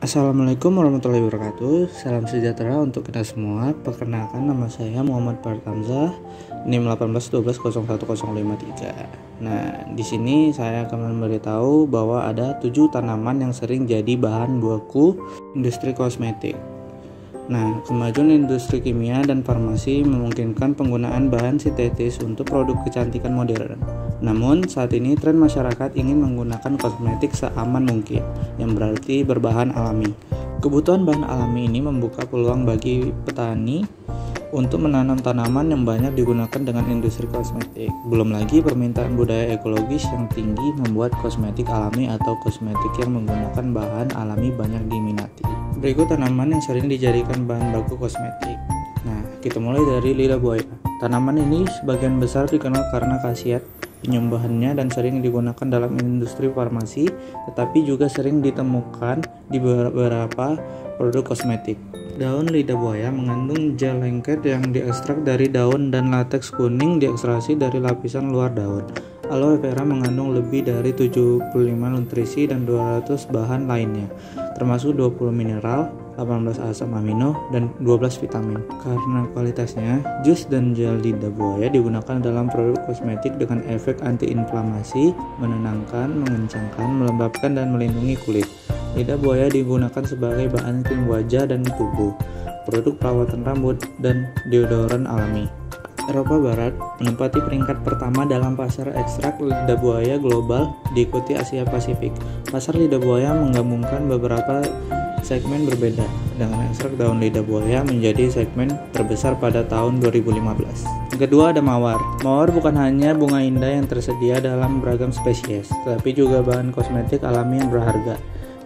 Assalamualaikum warahmatullahi wabarakatuh. Salam sejahtera untuk kita semua. Perkenalkan, nama saya Muhammad Fartamzah, NIM 1812011053. Nah, di sini saya akan memberitahu bahwa ada 7 tanaman yang sering jadi bahan baku industri kosmetik. Nah, kemajuan industri kimia dan farmasi memungkinkan penggunaan bahan sintetis untuk produk kecantikan modern. Namun, saat ini tren masyarakat ingin menggunakan kosmetik seaman mungkin, yang berarti berbahan alami. Kebutuhan bahan alami ini membuka peluang bagi petani untuk menanam tanaman yang banyak digunakan dengan industri kosmetik. Belum lagi permintaan budaya ekologis yang tinggi membuat kosmetik alami atau kosmetik yang menggunakan bahan alami banyak diminati. Berikut tanaman yang sering dijadikan bahan baku kosmetik. Nah, kita mulai dari lidah buaya. Tanaman ini sebagian besar dikenal karena khasiat penyembuhannya dan sering digunakan dalam industri farmasi, tetapi juga sering ditemukan di beberapa produk kosmetik. Daun lidah buaya mengandung gel lengket yang diekstrak dari daun dan lateks kuning diekstraksi dari lapisan luar daun. Aloe vera mengandung lebih dari 75 nutrisi dan 200 bahan lainnya, termasuk 20 mineral, 18 asam amino, dan 12 vitamin. Karena kualitasnya, jus dan gel lidah buaya digunakan dalam produk kosmetik dengan efek antiinflamasi, menenangkan, mengencangkan, melembabkan, dan melindungi kulit. Lidah buaya digunakan sebagai bahan krim wajah dan tubuh, produk perawatan rambut, dan deodoran alami. Eropa Barat menempati peringkat pertama dalam pasar ekstrak lidah buaya global, diikuti Asia Pasifik. Pasar lidah buaya menggabungkan beberapa segmen berbeda, dengan ekstrak daun lidah buaya menjadi segmen terbesar pada tahun 2015. Yang kedua ada mawar. Mawar bukan hanya bunga indah yang tersedia dalam beragam spesies, tetapi juga bahan kosmetik alami yang berharga.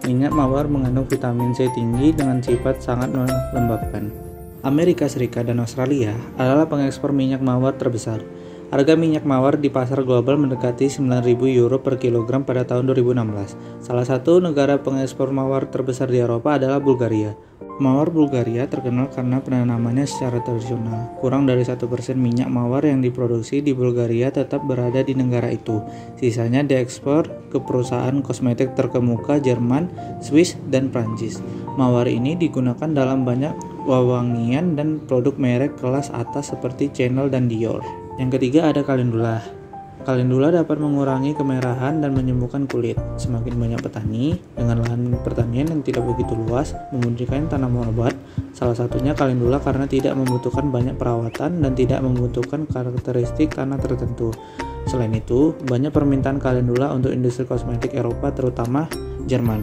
Minyak mawar mengandung vitamin C tinggi dengan sifat sangat melembabkan. Amerika Serikat dan Australia adalah pengekspor minyak mawar terbesar. Harga minyak mawar di pasar global mendekati 9.000 euro per kilogram pada tahun 2016. Salah satu negara pengekspor mawar terbesar di Eropa adalah Bulgaria. Mawar Bulgaria terkenal karena penanamannya secara tradisional. Kurang dari 1% minyak mawar yang diproduksi di Bulgaria tetap berada di negara itu. Sisanya diekspor ke perusahaan kosmetik terkemuka Jerman, Swiss, dan Prancis. Mawar ini digunakan dalam banyak wewangian dan produk merek kelas atas seperti Chanel dan Dior. Yang ketiga ada kalendula. Kalendula dapat mengurangi kemerahan dan menyembuhkan kulit. Semakin banyak petani dengan lahan pertanian yang tidak begitu luas membudidayakan tanaman obat, salah satunya kalendula karena tidak membutuhkan banyak perawatan dan tidak membutuhkan karakteristik tanah tertentu. Selain itu, banyak permintaan kalendula untuk industri kosmetik Eropa terutama Jerman.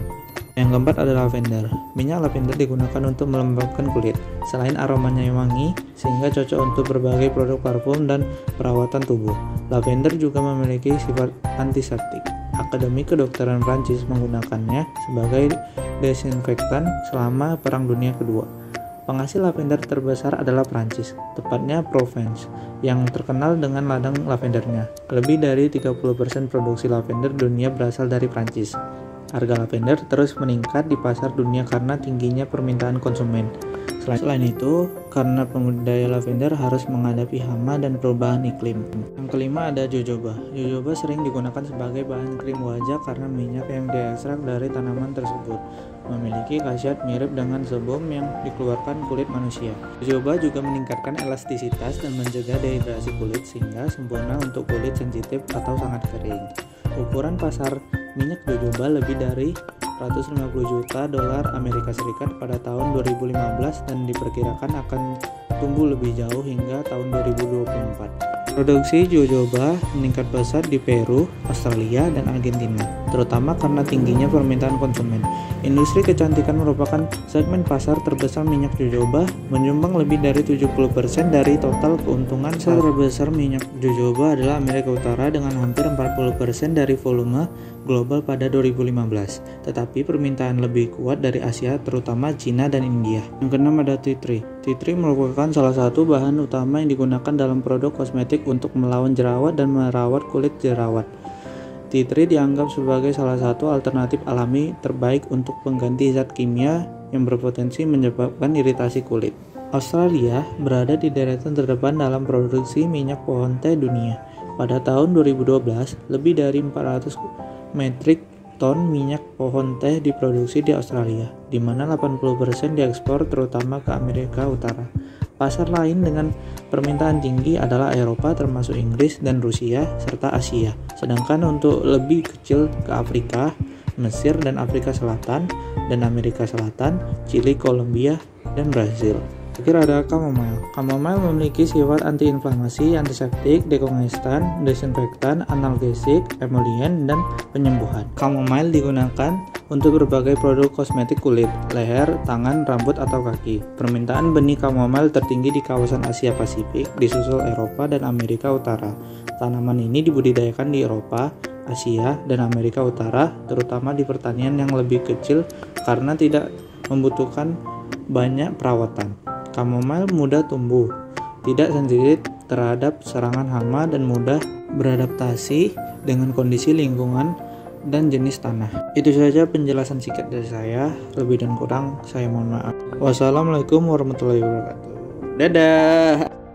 Yang keempat ada lavender. Minyak lavender digunakan untuk melembabkan kulit. Selain aromanya yang wangi, sehingga cocok untuk berbagai produk parfum dan perawatan tubuh. Lavender juga memiliki sifat antiseptik. Akademi Kedokteran Prancis menggunakannya sebagai desinfektan selama Perang Dunia Kedua. Penghasil lavender terbesar adalah Prancis, tepatnya Provence, yang terkenal dengan ladang lavendernya. Lebih dari 30% produksi lavender dunia berasal dari Prancis. Harga lavender terus meningkat di pasar dunia karena tingginya permintaan konsumen. Selain itu, karena pembudidaya lavender harus menghadapi hama dan perubahan iklim. Yang kelima ada jojoba. Jojoba sering digunakan sebagai bahan krim wajah karena minyak yang diekstrak dari tanaman tersebut memiliki khasiat mirip dengan sebum yang dikeluarkan kulit manusia. Jojoba juga meningkatkan elastisitas dan mencegah dehidrasi kulit sehingga sempurna untuk kulit sensitif atau sangat kering. Ukuran pasar minyak jojoba lebih dari 150 juta dolar Amerika Serikat pada tahun 2015 dan diperkirakan akan tumbuh lebih jauh hingga tahun 2024. Produksi jojoba meningkat pesat di Peru, Australia, dan Argentina, terutama karena tingginya permintaan konsumen. Industri kecantikan merupakan segmen pasar terbesar minyak jojoba, menyumbang lebih dari 70% dari total keuntungan. Pasar terbesar minyak jojoba adalah Amerika Utara dengan hampir 40% dari volume global pada 2015, tetapi permintaan lebih kuat dari Asia, terutama Cina dan India. Yang keenam ada tea tree. Tea tree merupakan salah satu bahan utama yang digunakan dalam produk kosmetik untuk melawan jerawat dan merawat kulit jerawat. Tea tree dianggap sebagai salah satu alternatif alami terbaik untuk pengganti zat kimia yang berpotensi menyebabkan iritasi kulit. Australia berada di deretan terdepan dalam produksi minyak pohon teh dunia. Pada tahun 2012, lebih dari 400 metrik ton minyak pohon teh diproduksi di Australia, di mana 80% diekspor terutama ke Amerika Utara. Pasar lain dengan permintaan tinggi adalah Eropa termasuk Inggris dan Rusia, serta Asia. Sedangkan untuk lebih kecil ke Afrika, Mesir dan Afrika Selatan, dan Amerika Selatan, Chili, Kolombia, dan Brazil. Terakhir ada chamomile. Chamomile memiliki sifat antiinflamasi, antiseptik, dekongestan, desinfektan, analgesik, emolien, dan penyembuhan. Chamomile digunakan untuk berbagai produk kosmetik kulit, leher, tangan, rambut, atau kaki. Permintaan benih chamomile tertinggi di kawasan Asia Pasifik, disusul Eropa dan Amerika Utara. Tanaman ini dibudidayakan di Eropa, Asia, dan Amerika Utara, terutama di pertanian yang lebih kecil karena tidak membutuhkan banyak perawatan. Chamomile mudah tumbuh, tidak sensitif terhadap serangan hama dan mudah beradaptasi dengan kondisi lingkungan dan jenis tanah. Itu saja penjelasan singkat dari saya. Lebih dan kurang saya mohon maaf. Wassalamualaikum warahmatullahi wabarakatuh. Dadah.